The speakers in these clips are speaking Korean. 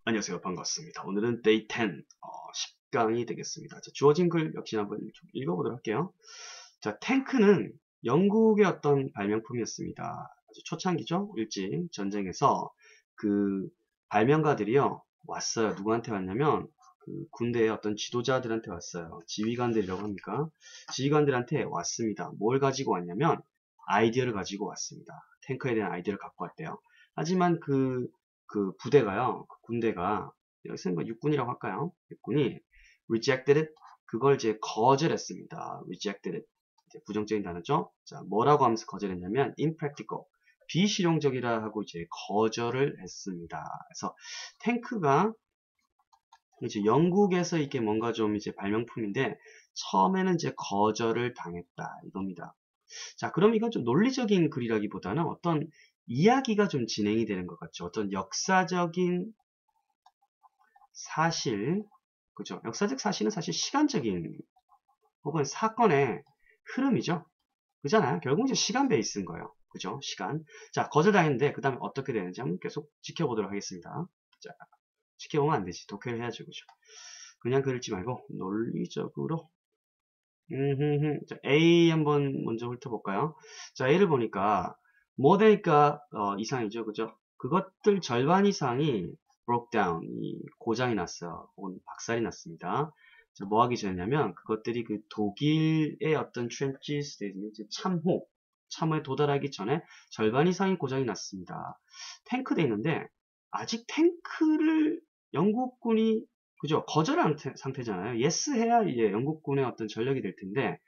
안녕하세요. 반갑습니다. 오늘은 데이 10, 10강이 되겠습니다. 자, 주어진 글 역시 한번 좀 읽어보도록 할게요. 자, 탱크는 영국의 어떤 발명품이었습니다. 아주 초창기죠. 일찍 전쟁에서 그 발명가들이요. 왔어요. 누구한테 왔냐면 그 군대의 어떤 지도자들한테 왔어요. 지휘관들이라고 합니까? 지휘관들한테 왔습니다. 뭘 가지고 왔냐면 아이디어를 가지고 왔습니다. 탱크에 대한 아이디어를 갖고 왔대요. 하지만 그 부대가요, 그 군대가, 여기서는 뭐 육군이라고 할까요? 육군이 rejected it, 그걸 이제 거절했습니다. rejected it. 이제 부정적인 단어죠? 자, 뭐라고 하면서 거절했냐면, impractical. 비실용적이라 하고 이제 거절을 했습니다. 그래서 탱크가 이제 영국에서 이게 뭔가 좀 이제 발명품인데, 처음에는 이제 거절을 당했다. 이겁니다. 자, 그럼 이건 좀 논리적인 글이라기보다는 어떤 이야기가 좀 진행이 되는 것 같죠. 어떤 역사적인 사실, 그죠? 역사적 사실은 사실 시간적인 혹은 사건의 흐름이죠. 그잖아요. 결국 이제 시간 베이스인 거예요. 그죠? 시간. 자, 거절당했는데 그 다음에 어떻게 되는지 한번 계속 지켜보도록 하겠습니다. 자, 지켜보면 안 되지. 독해를 해야죠. 그죠? 그냥 글읽지 말고 논리적으로. 자, A 한번 먼저 훑어볼까요? 자, A를 보니까 뭐 되니까 이상이죠. 그죠? 그것들 절반 이상이 broke down, 이 고장이 났어요. 혹은 박살이 났습니다. 자, 뭐 하기 전이냐면 그것들이 그 독일의 어떤 trenches, 이제 참호에 도달하기 전에 절반 이상이 고장이 났습니다. 탱크돼 있는데 아직 탱크를 영국군이 그죠? 거절한 상태잖아요. 예스 해야 이제 영국군의 어떤 전력이 될 텐데,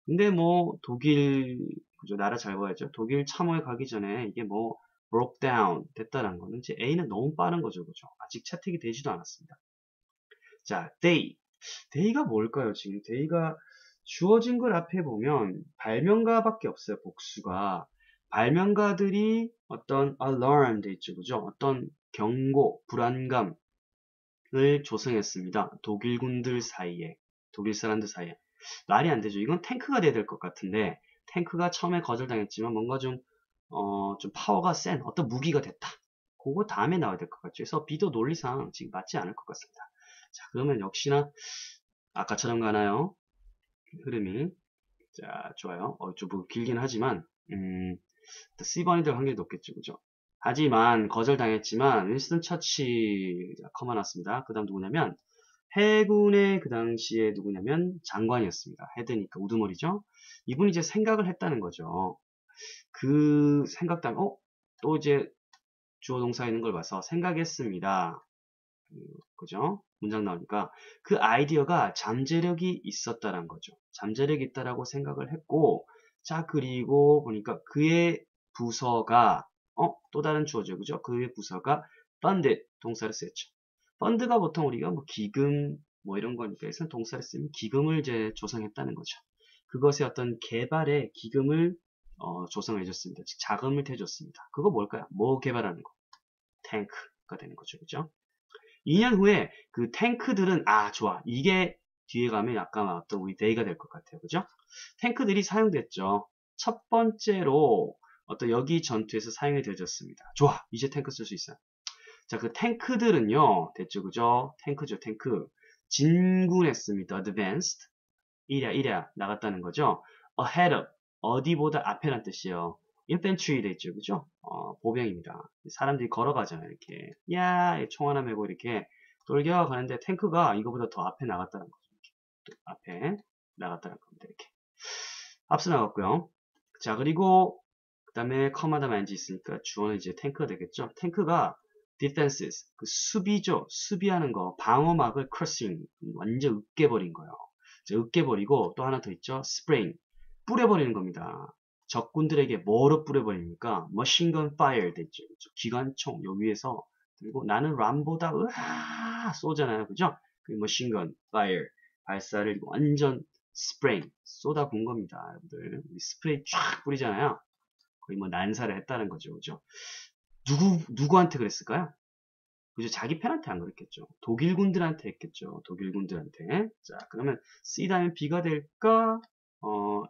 근데 뭐 독일 그죠? 나라 잘 봐야죠. 독일 참호에 가기 전에 이게 뭐 broke down 됐다는 거는 이제 A는 너무 빠른 거죠, 그죠? 아직 채택이 되지도 않았습니다. 자, day가 뭘까요? 지금 day가 주어진 걸 앞에 보면 발명가밖에 없어요. 복수가 발명가들이 어떤 alarm 돼 있죠, 그죠? 어떤 경고, 불안감 을 조성했습니다. 독일군들 사이에, 독일 사람들 사이에. 말이 안 되죠. 이건 탱크가 돼야 될 것 같은데, 탱크가 처음에 거절당했지만 뭔가 좀 파워가 센 어떤 무기가 됐다. 그거 다음에 나와야 될 것 같죠. 그래서 비도 논리상 지금 맞지 않을 것 같습니다. 자, 그러면 역시나 아까처럼 가나요? 흐름이. 자, 좋아요. 좀 길긴 하지만, C번이 될 확률이 높겠죠. 그죠? 하지만 거절당했지만 윈스턴 처치 커마 났습니다. 그 다음 누구냐면 해군의 그 당시에 누구냐면 장관이었습니다. 헤드니까 우두머리죠. 이분이 이제 생각을 했다는 거죠. 그 생각당 또 이제 주어 동사 있는 걸 봐서 생각했습니다. 그죠? 문장 나오니까 그 아이디어가 잠재력이 있었다는 거죠. 잠재력이 있다라고 생각을 했고, 자, 그리고 보니까 그의 부서가 또 다른 주어죠. 그죠? 그의 부서가 fund 동사를 쓰였죠. 펀드가 보통 우리가 뭐 기금 뭐 이런 거니까 여기서 동사를 쓰면 기금을 이제 조성했다는 거죠. 그것의 어떤 개발에 기금을 조성해 줬습니다. 즉 자금을 대줬습니다. 그거 뭘까요? 뭐 개발하는 거? 탱크가 되는 거죠. 그죠? 2년 후에 그 탱크들은 좋아. 이게 뒤에 가면 약간 어떤 우리 데이가 될 것 같아요. 그죠? 탱크들이 사용됐죠. 첫 번째로 어떤 여기 전투에서 사용이 되어졌습니다. 좋아. 이제 탱크 쓸 수 있어요. 자, 그 탱크들은요. 됐죠. 그죠? 탱크죠. 탱크. 진군했습니다. advanced. 이랴 나갔다는 거죠. ahead of. 어디보다 앞에란 뜻이에요. infantry 돼 있죠. 그죠? 보병입니다. 사람들이 걸어가잖아요. 이렇게. 야, 총 하나 메고 이렇게 돌겨 가는데 탱크가 이거보다 더 앞에 나갔다는 거죠. 이렇게. 앞에 나갔다는 겁니다. 이렇게. 앞서 나갔고요. 자, 그리고 그 다음에 커마다 만지 있으니까 주어는 이제 탱크가 되겠죠. 탱크가 defenses, 그 수비죠. 수비하는 거, 방어막을 crossing, 완전 으깨버린 거예요. 으깨버리고 또 하나 더 있죠. spraying, 뿌려버리는 겁니다. 적군들에게 뭐로 뿌려버립니까? machine gun fire 됐죠. 기관총 요 위에서 그리고 나는 람보다 으아 쏘잖아요. 그죠? 그 machine gun fire 발사를 완전 spraying 쏟아 본 겁니다. 여러분들 스프레이 쫙 뿌리잖아요. 거의 뭐 난사를 했다는 거죠. 그죠? 누구한테 그랬을까요? 그죠? 자기 편한테 안 그랬겠죠. 독일군들한테 했겠죠. 독일군들한테. 자, 그러면 C 다음에 B가 될까?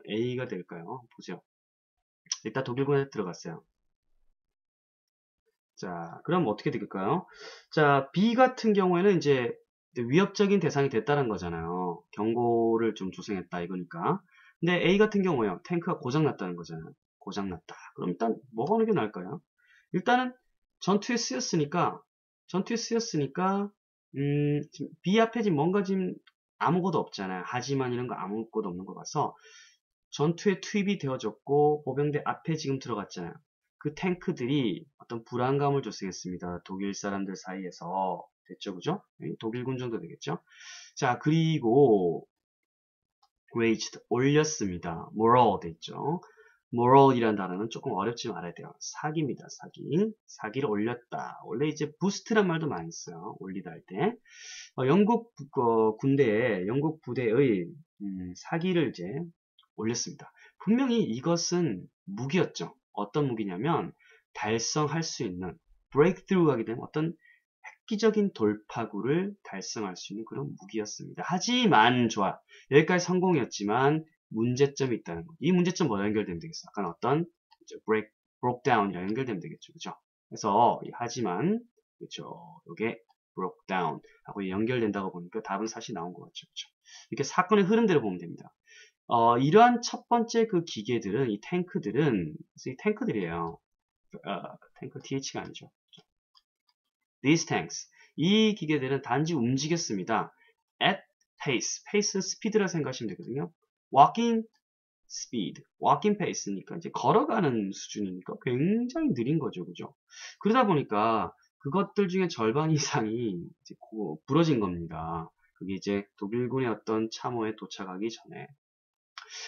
A가 될까요? 보죠. 일단 독일군한테 들어갔어요. 자, 그럼 어떻게 될까요? 자, B 같은 경우에는 이제 위협적인 대상이 됐다는 거잖아요. 경고를 좀 조성했다 이거니까. 근데 A 같은 경우에요. 탱크가 고장났다는 거잖아요. 고장났다. 그럼 일단 뭐가 어느 게 나을까요? 일단은 전투에 쓰였으니까 지금 B 앞에 지금 뭔가 지금 아무것도 없잖아요. 하지만 이런 거 아무것도 없는 거 봐서 전투에 투입이 되어졌고 보병대 앞에 지금 들어갔잖아요. 그 탱크들이 어떤 불안감을 조성했습니다. 독일 사람들 사이에서. 됐죠, 그죠? 독일군 정도 되겠죠? 자, 그리고 raised, 올렸습니다. moral 됐죠? moral이라는 단어는 조금 어렵지만 알아야 돼요. 사기입니다, 사기. 사기를 올렸다. 원래 이제 boost란 말도 많이 써요. 올리다 할 때. 영국 군대에, 영국 부대의 사기를 이제 올렸습니다. 분명히 이것은 무기였죠. 어떤 무기냐면 달성할 수 있는 breakthrough 하게 되면 어떤 획기적인 돌파구를 달성할 수 있는 그런 무기였습니다. 하지만 좋아. 여기까지 성공이었지만 문제점이 있다는 거. 이 문제점 뭐랑 연결되면 되겠어? 약간 어떤 broke down이랑 연결되면 되겠죠. 그죠? 그래서 하지만 그렇죠. 이게 broke down 하고 연결된다고 보니까 답은 사실 나온 것 같죠. 그죠? 이렇게 사건의 흐름대로 보면 됩니다. 이러한 첫 번째 그 기계들은, 이 탱크들은, 이 탱크들이에요. 탱크 TH가 아니죠. These tanks. 이 기계들은 단지 움직였습니다. At pace. pace는 스피드라 생각하시면 되거든요. walking speed. walking pace니까 이제 걸어가는 수준이니까 굉장히 느린 거죠. 그죠? 그러다 보니까 그것들 중에 절반 이상이 이제 부러진 겁니다. 그게 이제 독일군의 어떤 참호에 도착하기 전에.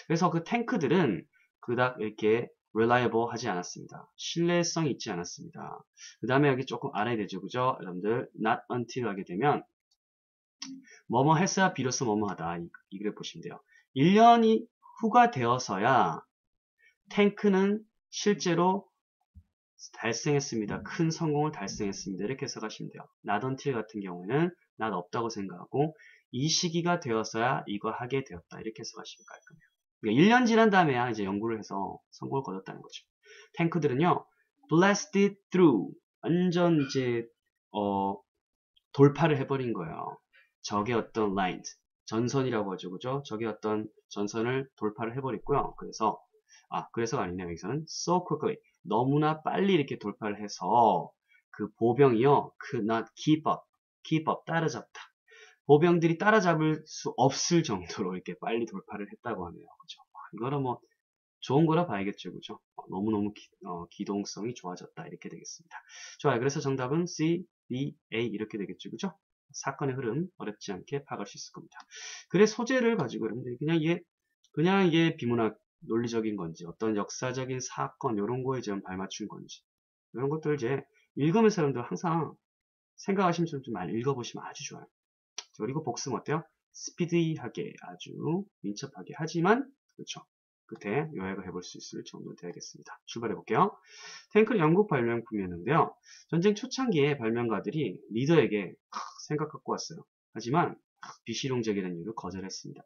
그래서 그 탱크들은 그닥 이렇게 reliable 하지 않았습니다. 신뢰성이 있지 않았습니다. 그 다음에 여기 조금 알아야 되죠. 그죠? 여러분들 not until 하게 되면 뭐뭐 했어야 비로소 뭐뭐 하다. 이 그래 보시면 돼요. 1년이 후가 되어서야 탱크는 실제로 달성했습니다. 큰 성공을 달성했습니다. 이렇게 해석하시면 돼요. not until 같은 경우에는 not 없다고 생각하고 이 시기가 되어서야 이거 하게 되었다. 이렇게 해석하시면 깔끔해요. 1년 지난 다음에야 이제 연구를 해서 성공을 거뒀다는 거죠. 탱크들은요, blasted through, 완전 이제, 돌파를 해버린 거예요. 적의 어떤 lines, 전선이라고 하죠. 그죠? 적의 어떤 전선을 돌파를 해버렸고요. 그래서가 아니네요. 여기서는 so quickly, 너무나 빨리 이렇게 돌파를 해서 그 보병이요, could not keep up, 따라잡다. 보병들이 따라잡을 수 없을 정도로 이렇게 빨리 돌파를 했다고 하네요. 그죠? 이거는 뭐 좋은 거라 봐야겠죠. 그죠? 너무너무 기동성이 좋아졌다. 이렇게 되겠습니다. 좋아요. 그래서 정답은 C, B, A 이렇게 되겠죠. 그죠? 사건의 흐름 어렵지 않게 파악할 수 있을 겁니다. 글의 소재를 가지고 여러분들이 그냥 이게 비문학 논리적인 건지 어떤 역사적인 사건 이런 거에 좀 발맞춘 건지 이런 것들 이제 읽으면서 여러분들 항상 생각하시면서 좀 많이 읽어보시면 아주 좋아요. 그리고 복습 어때요? 스피디하게 아주 민첩하게 하지만 그렇죠. 끝에 요약을 해볼 수 있을 정도 되겠습니다. 출발해 볼게요. 탱크는 영국 발명품이었는데요. 전쟁 초창기에 발명가들이 리더에게 생각 갖고 왔어요. 하지만 비실용적이라는 이유로 거절했습니다.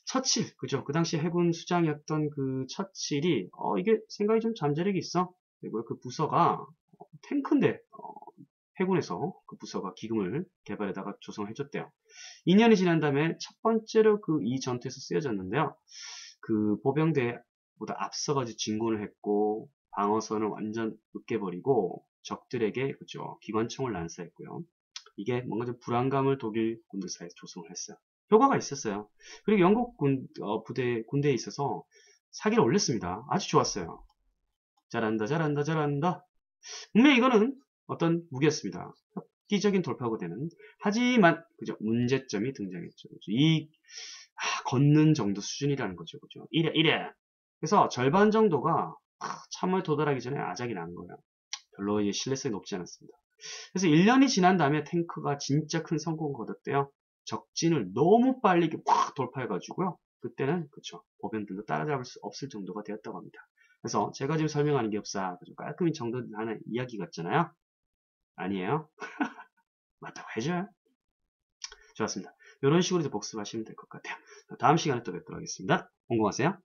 처칠, 그죠? 그 당시 해군 수장이었던 그 처칠이 이게 생각이 좀 잠재력이 있어. 그리고 그 부서가 탱크인데 해군에서 그 부서가 기금을 개발에다가 조성해줬대요. 2년이 지난 다음에 첫 번째로 이 전투에서 쓰여졌는데요. 그 보병대보다 앞서가지고 진군을 했고 방어선을 완전 으깨버리고 적들에게 그죠 기관총을 난사했고요. 이게 뭔가 좀 불안감을 독일 군들 사이에 조성을 했어요. 효과가 있었어요. 그리고 영국 군대에 있어서 사기를 올렸습니다. 아주 좋았어요. 잘한다, 잘한다, 잘한다. 분명히 이거는 어떤 무기였습니다. 획기적인 돌파구 되는. 하지만 그죠 문제점이 등장했죠. 그죠? 걷는 정도 수준이라는 거죠. 그죠? 이래. 그래서 절반 정도가 참호에 도달하기 전에 아작이 난 거예요. 별로 이제 신뢰성이 높지 않았습니다. 그래서 1년이 지난 다음에 탱크가 진짜 큰 성공을 거뒀대요. 적진을 너무 빨리 확 돌파해가지고요. 그때는 그쵸 보병들도 따라잡을 수 없을 정도가 되었다고 합니다. 그래서 제가 지금 설명하는 게 없어 깔끔히 정돈하는 이야기 같잖아요. 아니에요. 맞다고 해줘요. 좋았습니다. 이런 식으로 이제 복습하시면 될 것 같아요. 다음 시간에 또 뵙도록 하겠습니다. 공부하세요.